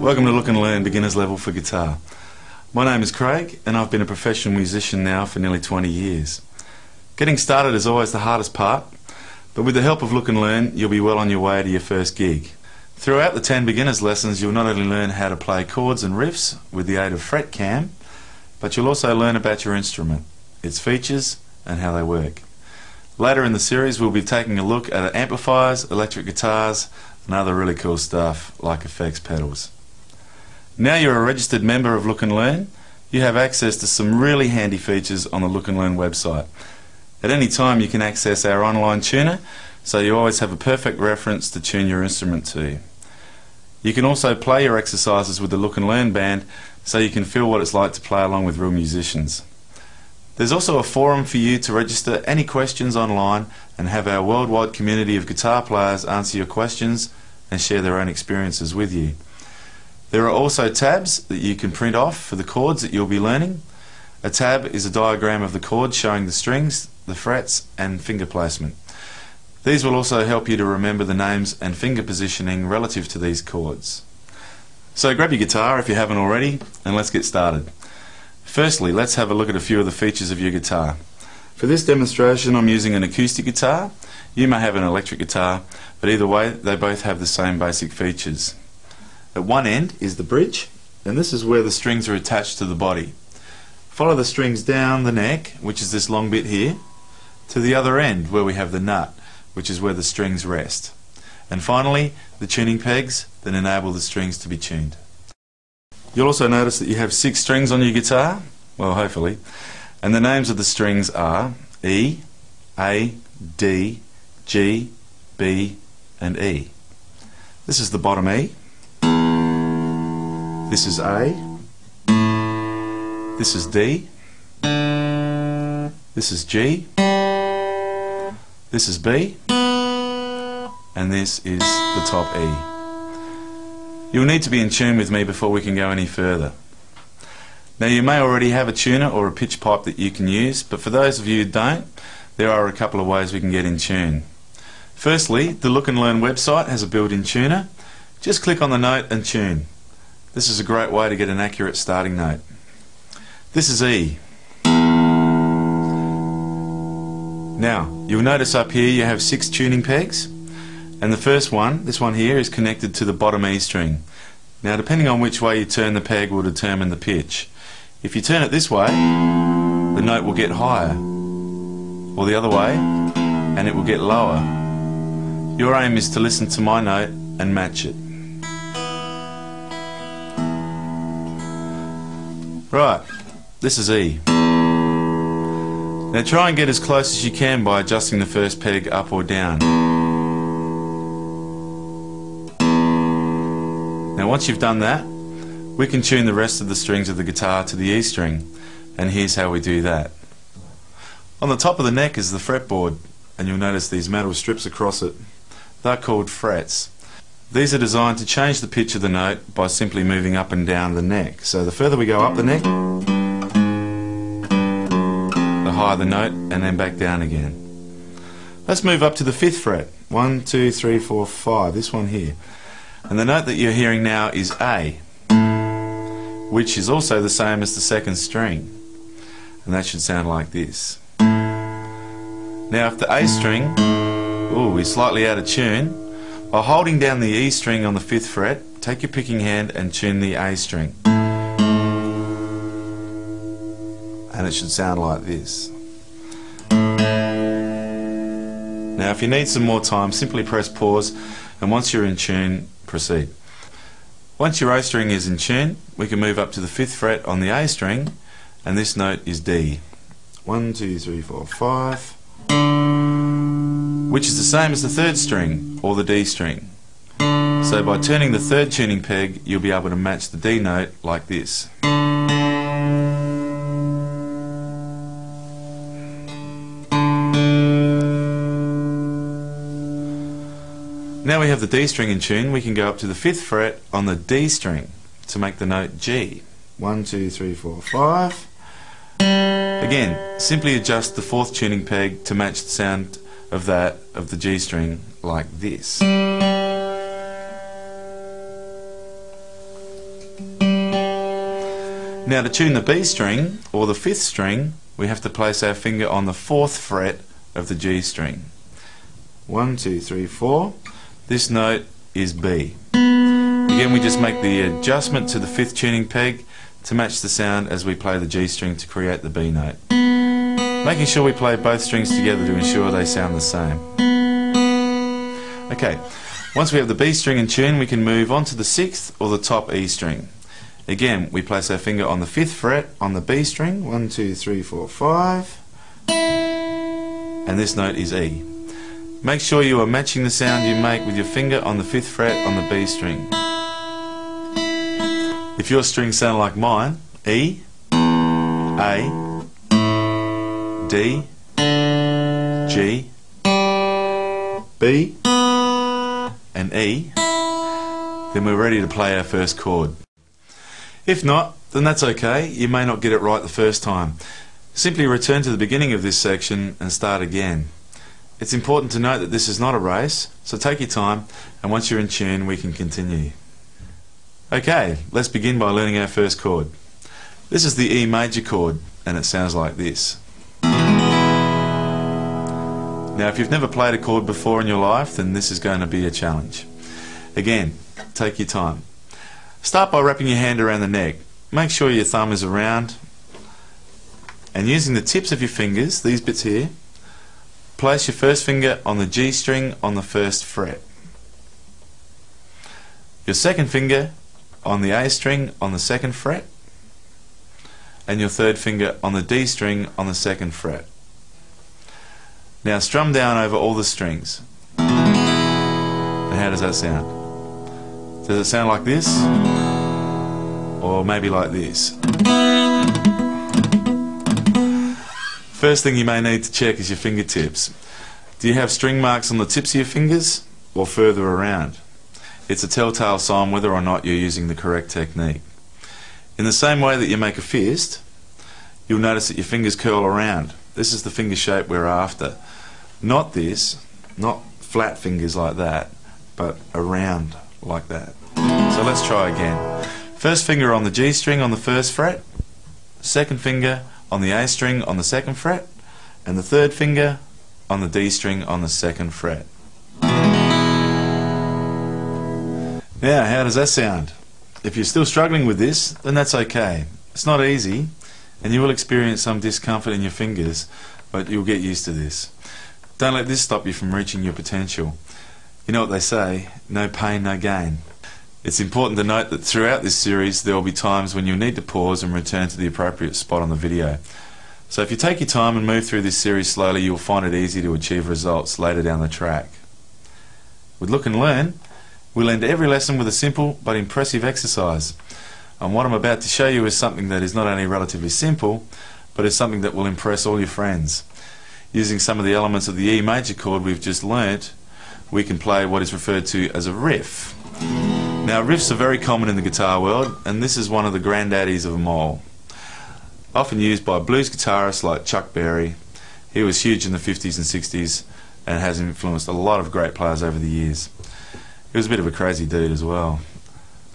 Welcome to Look and Learn Beginner's Level for Guitar. My name is Craig and I've been a professional musician now for nearly 20 years. Getting started is always the hardest part, but with the help of Look and Learn you'll be well on your way to your first gig. Throughout the 10 beginners lessons you'll not only learn how to play chords and riffs with the aid of FretCam, but you'll also learn about your instrument, its features and how they work. Later in the series we'll be taking a look at amplifiers, electric guitars and other really cool stuff like effects pedals. Now you're a registered member of Look and Learn, you have access to some really handy features on the Look and Learn website. At any time you can access our online tuner, so you always have a perfect reference to tune your instrument to. You can also play your exercises with the Look and Learn band so you can feel what it's like to play along with real musicians. There's also a forum for you to register any questions online and have our worldwide community of guitar players answer your questions and share their own experiences with you. There are also tabs that you can print off for the chords that you'll be learning. A tab is a diagram of the chords showing the strings, the frets and finger placement. These will also help you to remember the names and finger positioning relative to these chords. So grab your guitar if you haven't already and let's get started. Firstly, let's have a look at a few of the features of your guitar. For this demonstration I'm using an acoustic guitar. You may have an electric guitar, but either way they both have the same basic features. At one end is the bridge, and this is where the strings are attached to the body. Follow the strings down the neck, which is this long bit here, to the other end where we have the nut, which is where the strings rest. And finally, the tuning pegs that enable the strings to be tuned. You'll also notice that you have 6 strings on your guitar, well hopefully, and the names of the strings are E, A, D, G, B and E. This is the bottom E, this is A, this is D, this is G, this is B, and this is the top E. You'll need to be in tune with me before we can go any further. Now you may already have a tuner or a pitch pipe that you can use, but for those of you who don't, there are a couple of ways we can get in tune. Firstly, the Look and Learn website has a built-in tuner. Just click on the note and tune. This is a great way to get an accurate starting note. This is E. Now, you'll notice up here you have 6 tuning pegs. And the first one, this one here, is connected to the bottom E string. Now depending on which way you turn the peg will determine the pitch. If you turn it this way, the note will get higher, or the other way, and it will get lower. Your aim is to listen to my note and match it. Right, this is E. Now try and get as close as you can by adjusting the first peg up or down. Now once you've done that, we can tune the rest of the strings of the guitar to the E string, and here's how we do that. On the top of the neck is the fretboard, and you'll notice these metal strips across it. They're called frets. These are designed to change the pitch of the note by simply moving up and down the neck. So the further we go up the neck, the higher the note, and then back down again. Let's move up to the 5th fret. 1, 2, 3, 4, 5, this one here. And the note that you're hearing now is A, which is also the same as the 2nd string, and that should sound like this. Now if the A string is slightly out of tune, by holding down the E string on the 5th fret, take your picking hand and tune the A string, and it should sound like this. Now if you need some more time, simply press pause, and once you're in tune, proceed. Once your A string is in tune, we can move up to the 5th fret on the A string, and this note is D. 1, 2, 3, 4, 5, which is the same as the 3rd string, or the D string. So by turning the 3rd tuning peg, you'll be able to match the D note like this. Now we have the D string in tune, we can go up to the 5th fret on the D string to make the note G. 1, 2, 3, 4, 5. Again, simply adjust the 4th tuning peg to match the sound of the G string like this. Now to tune the B string, or the 5th string, we have to place our finger on the 4th fret of the G string. 1, 2, 3, 4. This note is B. Again, we just make the adjustment to the 5th tuning peg to match the sound as we play the G string to create the B note. Making sure we play both strings together to ensure they sound the same. Okay, once we have the B string in tune, we can move on to the 6th or the top E string. Again, we place our finger on the 5th fret on the B string, 1, 2, 3, 4, 5, and this note is E. Make sure you are matching the sound you make with your finger on the 5th fret on the B string. If your strings sound like mine, E, A, D, G, B, and E, then we're ready to play our first chord. If not, then that's okay. You may not get it right the first time. Simply return to the beginning of this section and start again. It's important to note that this is not a race, so take your time, and once you're in tune, we can continue. Okay, let's begin by learning our first chord. This is the E major chord, and it sounds like this. Now, if you've never played a chord before in your life, then this is going to be a challenge. Again, take your time. Start by wrapping your hand around the neck. Make sure your thumb is around, and using the tips of your fingers, these bits here, place your first finger on the G string on the 1st fret. Your second finger on the A string on the 2nd fret, and your third finger on the D string on the 2nd fret. Now strum down over all the strings. And how does that sound? Does it sound like this? Or maybe like this? First thing you may need to check is your fingertips. Do you have string marks on the tips of your fingers or further around? It's a telltale sign whether or not you're using the correct technique. In the same way that you make a fist, you'll notice that your fingers curl around. This is the finger shape we're after. Not this, not flat fingers like that, but around like that. So let's try again. First finger on the G string on the 1st fret, second finger on the A string on the 2nd fret, and the third finger on the D string on the 2nd fret. Now, how does that sound? If you're still struggling with this, then that's okay. It's not easy, and you will experience some discomfort in your fingers, but you'll get used to this. Don't let this stop you from reaching your potential. You know what they say, no pain, no gain. It's important to note that throughout this series there will be times when you'll need to pause and return to the appropriate spot on the video. So if you take your time and move through this series slowly, you'll find it easy to achieve results later down the track. With Look and Learn, we'll end every lesson with a simple but impressive exercise. And what I'm about to show you is something that is not only relatively simple, but is something that will impress all your friends. Using some of the elements of the E major chord we've just learnt, we can play what is referred to as a riff. Now, riffs are very common in the guitar world, and this is one of the granddaddies of them all. Often used by blues guitarists like Chuck Berry. He was huge in the 50s and 60s and has influenced a lot of great players over the years. He was a bit of a crazy dude as well.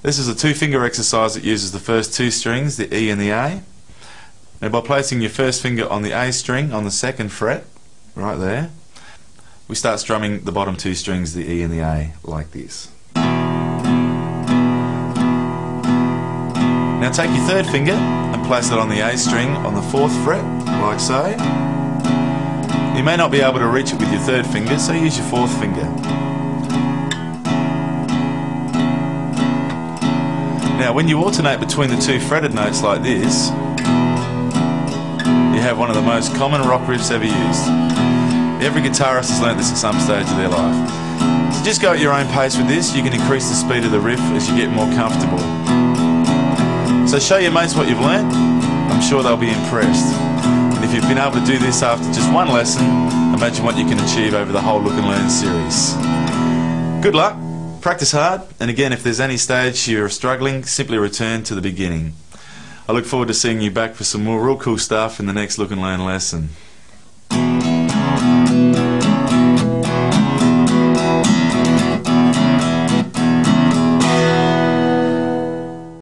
This is a 2-finger exercise that uses the first 2 strings, the E and the A. Now, by placing your first finger on the A string on the 2nd fret, right there, we start strumming the bottom 2 strings, the E and the A, like this. Now take your third finger and place it on the A string on the 4th fret, like so. You may not be able to reach it with your third finger, so use your 4th finger. Now when you alternate between the 2 fretted notes like this, you have one of the most common rock riffs ever used. Every guitarist has learnt this at some stage of their life. So just go at your own pace with this. You can increase the speed of the riff as you get more comfortable. So show your mates what you've learnt. I'm sure they'll be impressed. And if you've been able to do this after just one lesson, imagine what you can achieve over the whole Look and Learn series. Good luck, practice hard, and again, if there's any stage you're struggling, simply return to the beginning. I look forward to seeing you back for some more real cool stuff in the next Look and Learn lesson.